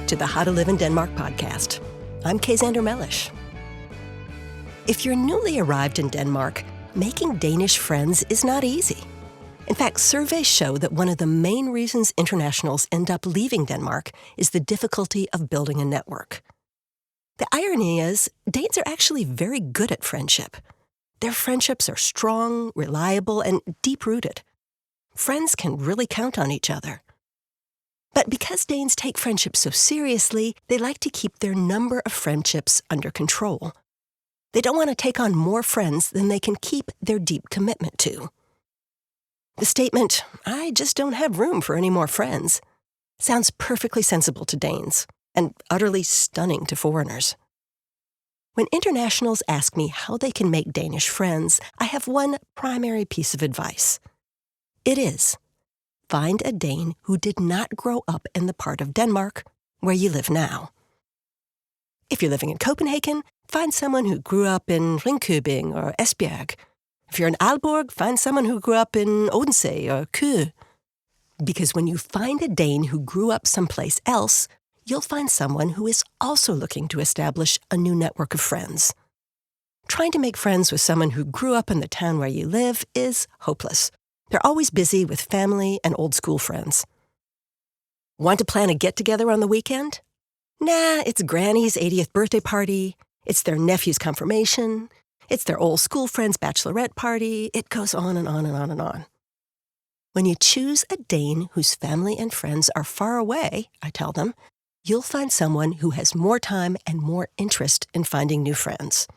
to the How to Live in Denmark podcast. I'm Kay Zander-Mellish. If you're newly arrived in Denmark, making Danish friends is not easy. In fact, surveys show that one of the main reasons internationals end up leaving Denmark is the difficulty of building a network. The irony is, Danes are actually very good at friendship. Their friendships are strong, reliable, and deep-rooted. Friends can really count on each other. But because Danes take friendship so seriously, they like to keep their number of friendships under control. They don't want to take on more friends than they can keep their deep commitment to. The statement, "I just don't have room for any more friends," sounds perfectly sensible to Danes and utterly stunning to foreigners. When internationals ask me how they can make Danish friends, I have one primary piece of advice. It is, find a Dane who did not grow up in the part of Denmark where you live now. If you're living in Copenhagen, find someone who grew up in Ringkøbing or Esbjerg. If you're in Aalborg, find someone who grew up in Odense or Køge. Because when you find a Dane who grew up someplace else, you'll find someone who is also looking to establish a new network of friends. Trying to make friends with someone who grew up in the town where you live is hopeless. They're always busy with family and old school friends. Want to plan a get-together on the weekend? Nah, it's Granny's 80th birthday party, it's their nephew's confirmation, it's their old school friend's bachelorette party. It goes on and on and on and on. When you choose a Dane whose family and friends are far away, I tell them, you'll find someone who has more time and more interest in finding new friends.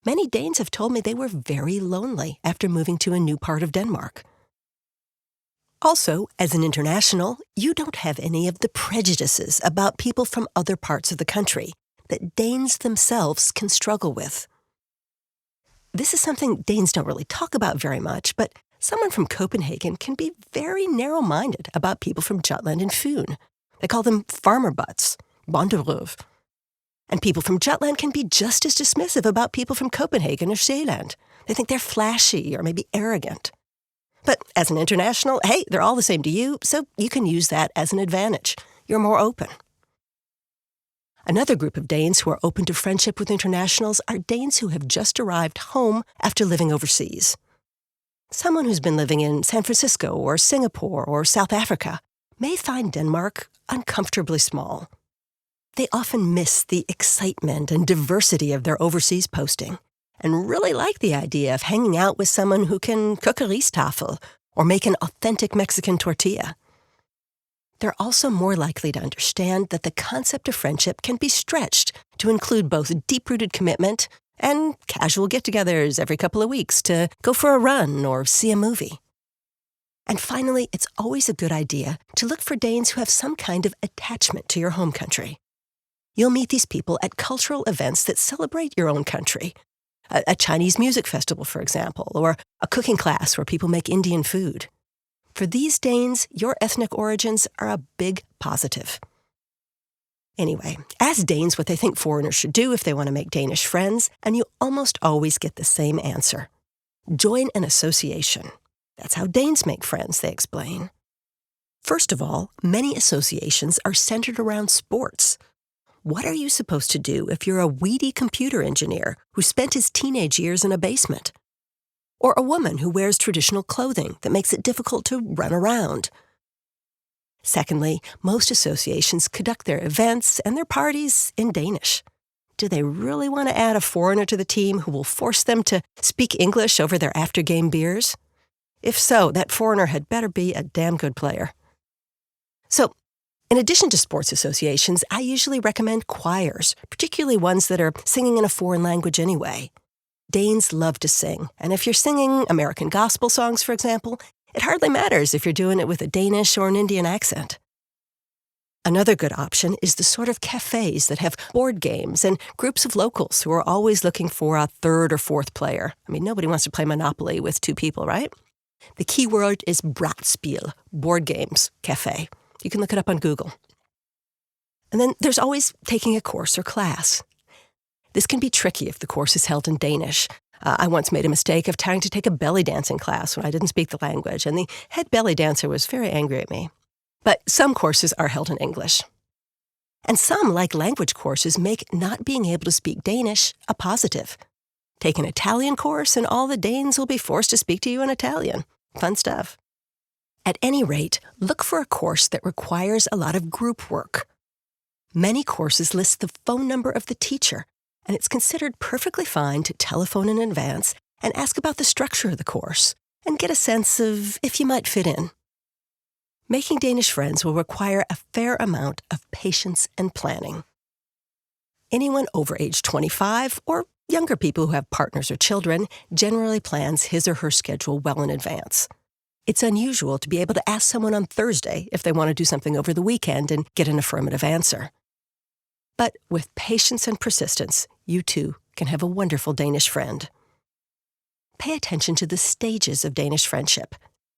Many Danes have told me they were very lonely after moving to a new part of Denmark. Also, as an international, you don't have any of the prejudices about people from other parts of the country that Danes themselves can struggle with. This is something Danes don't really talk about very much, but someone from Copenhagen can be very narrow-minded about people from Jutland and Fyn. They call them farmer butts, bonderøv. And people from Jutland can be just as dismissive about people from Copenhagen or Sjælland. They think they're flashy or maybe arrogant. But as an international, hey, they're all the same to you, so you can use that as an advantage. You're more open. Another group of Danes who are open to friendship with internationals are Danes who have just arrived home after living overseas. Someone who's been living in San Francisco or Singapore or South Africa may find Denmark uncomfortably small. They often miss the excitement and diversity of their overseas posting and really like the idea of hanging out with someone who can cook a ristaffel or make an authentic Mexican tortilla. They're also more likely to understand that the concept of friendship can be stretched to include both deep-rooted commitment and casual get-togethers every couple of weeks to go for a run or see a movie. And finally, it's always a good idea to look for Danes who have some kind of attachment to your home country. You'll meet these people at cultural events that celebrate your own country. A Chinese music festival, for example, or a cooking class where people make Indian food. For these Danes, your ethnic origins are a big positive. Anyway, ask Danes what they think foreigners should do if they want to make Danish friends, and you almost always get the same answer. Join an association. That's how Danes make friends, they explain. First of all, many associations are centered around sports. What are you supposed to do if you're a weedy computer engineer who spent his teenage years in a basement? Or a woman who wears traditional clothing that makes it difficult to run around? Secondly, most associations conduct their events and their parties in Danish. Do they really want to add a foreigner to the team who will force them to speak English over their after-game beers? If so, that foreigner had better be a damn good player. So, in addition to sports associations, I usually recommend choirs, particularly ones that are singing in a foreign language anyway. Danes love to sing, and if you're singing American gospel songs, for example, it hardly matters if you're doing it with a Danish or an Indian accent. Another good option is the sort of cafes that have board games and groups of locals who are always looking for a third or fourth player. I mean, nobody wants to play Monopoly with two people, right? The key word is brætspil, board games, cafe. You can look it up on Google. And then there's always taking a course or class. This can be tricky if the course is held in Danish. I once made a mistake of trying to take a belly dancing class when I didn't speak the language, and the head belly dancer was very angry at me. But some courses are held in English. And some, like language courses, make not being able to speak Danish a positive. Take an Italian course and all the Danes will be forced to speak to you in Italian. Fun stuff. At any rate, look for a course that requires a lot of group work. Many courses list the phone number of the teacher, and it's considered perfectly fine to telephone in advance and ask about the structure of the course and get a sense of if you might fit in. Making Danish friends will require a fair amount of patience and planning. Anyone over age 25 or younger people who have partners or children generally plans his or her schedule well in advance. It's unusual to be able to ask someone on Thursday if they want to do something over the weekend and get an affirmative answer. But with patience and persistence, you too can have a wonderful Danish friend. Pay attention to the stages of Danish friendship.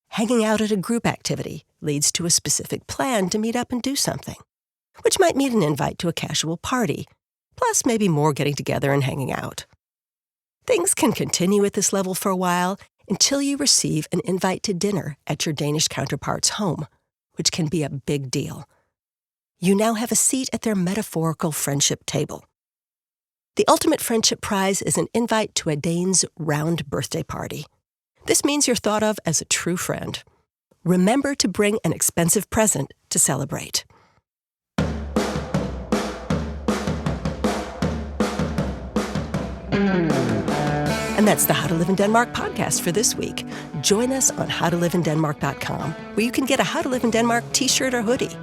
Hanging out at a group activity leads to a specific plan to meet up and do something, which might mean an invite to a casual party, plus maybe more getting together and hanging out. Things can continue at this level for a while until you receive an invite to dinner at your Danish counterpart's home, which can be a big deal. You now have a seat at their metaphorical friendship table. The ultimate friendship prize is an invite to a Dane's round birthday party. This means you're thought of as a true friend. Remember to bring an expensive present to celebrate. And that's the How to Live in Denmark podcast for this week. Join us on howtoliveindenmark.com, where you can get a How to Live in Denmark t-shirt or hoodie.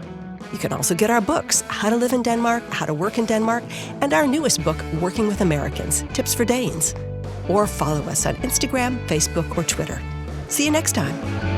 You can also get our books, How to Live in Denmark, How to Work in Denmark, and our newest book, Working with Americans, Tips for Danes. Or follow us on Instagram, Facebook, or Twitter. See you next time.